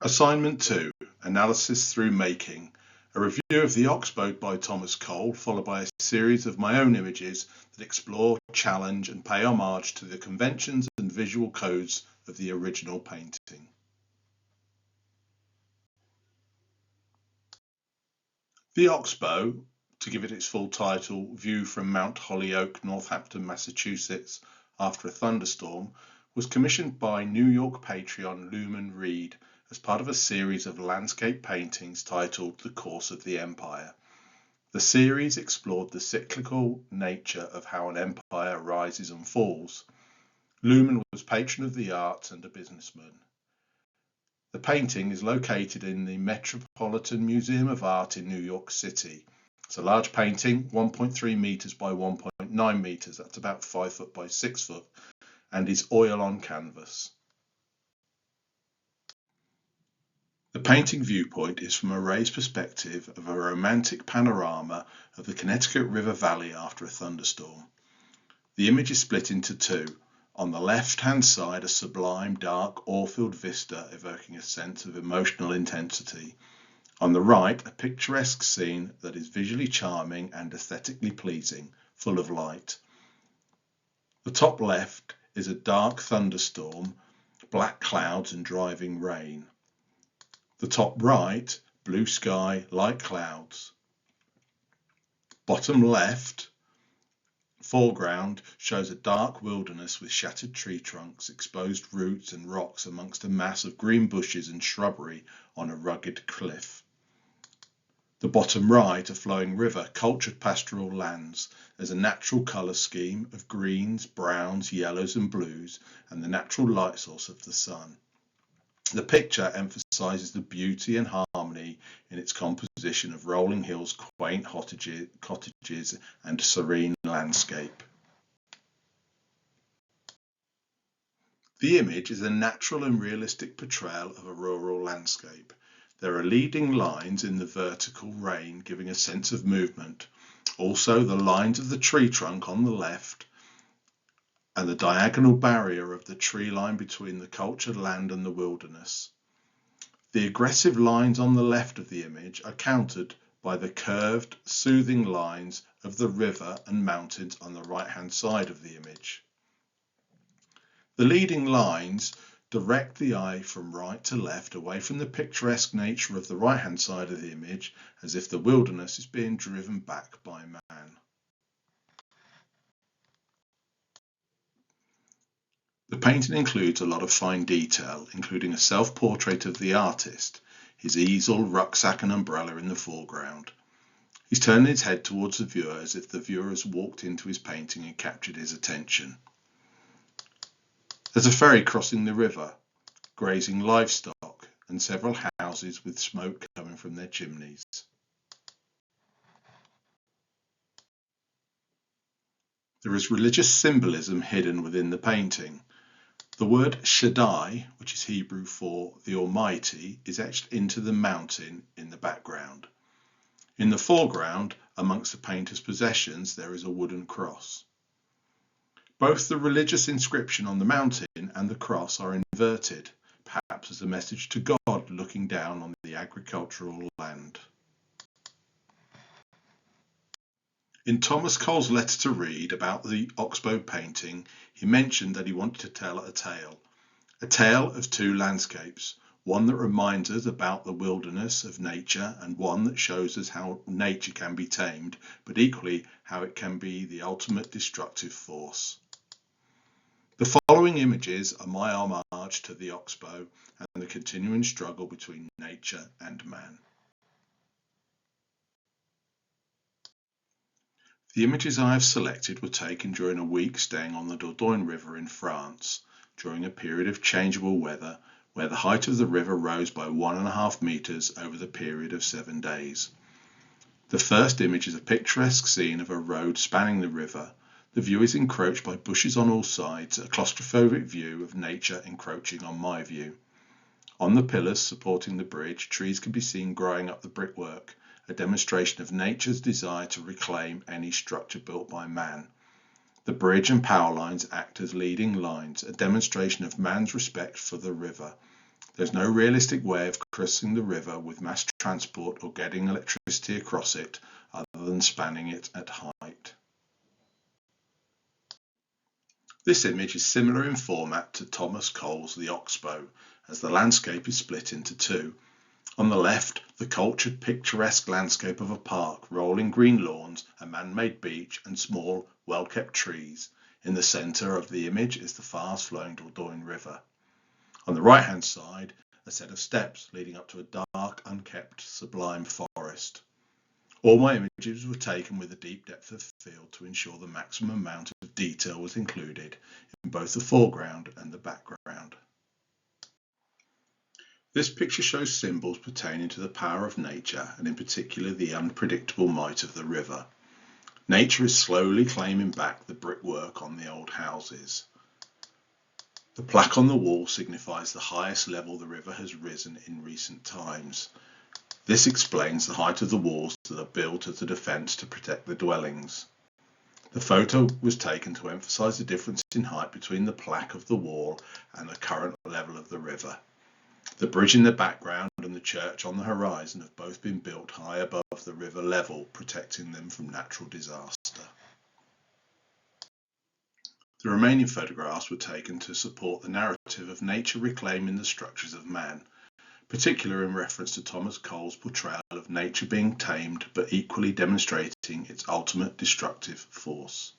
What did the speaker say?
Assignment 2, Analysis Through Making, a review of the Oxbow by Thomas Cole, followed by a series of my own images that explore, challenge and pay homage to the conventions and visual codes of the original painting. The Oxbow, to give it its full title, View from Mount Holyoke, Northampton, Massachusetts, after a thunderstorm, was commissioned by New York Patreon Lumen Reed as part of a series of landscape paintings titled The Course of the Empire. The series explored the cyclical nature of how an empire rises and falls. Lumen was patron of the arts and a businessman. The painting is located in the Metropolitan Museum of Art in New York City. It's a large painting, 1.3 meters by 1.9 meters, that's about 5 foot by 6 foot, and is oil on canvas. The painting viewpoint is from a raised perspective of a romantic panorama of the Connecticut River Valley after a thunderstorm. The image is split into two. On the left-hand side, a sublime, dark, awe-filled vista evoking a sense of emotional intensity. On the right, a picturesque scene that is visually charming and aesthetically pleasing, full of light. The top left is a dark thunderstorm, black clouds and driving rain. The top right, blue sky, light clouds. Bottom left, foreground shows a dark wilderness with shattered tree trunks, exposed roots and rocks amongst a mass of green bushes and shrubbery on a rugged cliff. The bottom right, a flowing river, cultured pastoral lands. There's a natural colour scheme of greens, browns, yellows and blues, and the natural light source of the sun. The picture emphasises the beauty and harmony in its composition of rolling hills, quaint cottages and serene landscape. The image is a natural and realistic portrayal of a rural landscape. There are leading lines in the vertical rain giving a sense of movement. Also, the lines of the tree trunk on the left and the diagonal barrier of the tree line between the cultured land and the wilderness. The aggressive lines on the left of the image are countered by the curved, soothing lines of the river and mountains on the right-hand side of the image. The leading lines direct the eye from right to left away from the picturesque nature of the right-hand side of the image, as if the wilderness is being driven back by man. The painting includes a lot of fine detail, including a self-portrait of the artist, his easel, rucksack and umbrella in the foreground. He's turning his head towards the viewer as if the viewer has walked into his painting and captured his attention. There's a ferry crossing the river, grazing livestock, and several houses with smoke coming from their chimneys. There is religious symbolism hidden within the painting. The word Shaddai, which is Hebrew for the Almighty, is etched into the mountain in the background. In the foreground, amongst the painter's possessions, there is a wooden cross. Both the religious inscription on the mountain and the cross are inverted, perhaps as a message to God looking down on the agricultural land. In Thomas Cole's letter to Reed about the Oxbow painting, he mentioned that he wanted to tell a tale of two landscapes, one that reminds us about the wilderness of nature and one that shows us how nature can be tamed, but equally how it can be the ultimate destructive force. The following images are my homage to the Oxbow and the continuing struggle between nature and man. The images I have selected were taken during a week staying on the Dordogne River in France, during a period of changeable weather, where the height of the river rose by 1.5 meters over the period of 7 days. The first image is a picturesque scene of a road spanning the river. The view is encroached by bushes on all sides, a claustrophobic view of nature encroaching on my view. On the pillars supporting the bridge, trees can be seen growing up the brickwork, a demonstration of nature's desire to reclaim any structure built by man. The bridge and power lines act as leading lines, a demonstration of man's respect for the river. There's no realistic way of crossing the river with mass transport or getting electricity across it other than spanning it at height. This image is similar in format to Thomas Cole's The Oxbow, as the landscape is split into two. On the left, the cultured, picturesque landscape of a park, rolling green lawns, a man-made beach, and small, well-kept trees. In the centre of the image is the fast-flowing Dordogne River. On the right-hand side, a set of steps leading up to a dark, unkept, sublime forest. All my images were taken with a deep depth of field to ensure the maximum amount of detail was included in both the foreground and the background. This picture shows symbols pertaining to the power of nature and in particular the unpredictable might of the river. Nature is slowly claiming back the brickwork on the old houses. The plaque on the wall signifies the highest level the river has risen in recent times. This explains the height of the walls that are built as a defence to protect the dwellings. The photo was taken to emphasise the difference in height between the plaque of the wall and the current level of the river. The bridge in the background and the church on the horizon have both been built high above the river level, protecting them from natural disaster. The remaining photographs were taken to support the narrative of nature reclaiming the structures of man, particularly in reference to Thomas Cole's portrayal of nature being tamed but equally demonstrating its ultimate destructive force.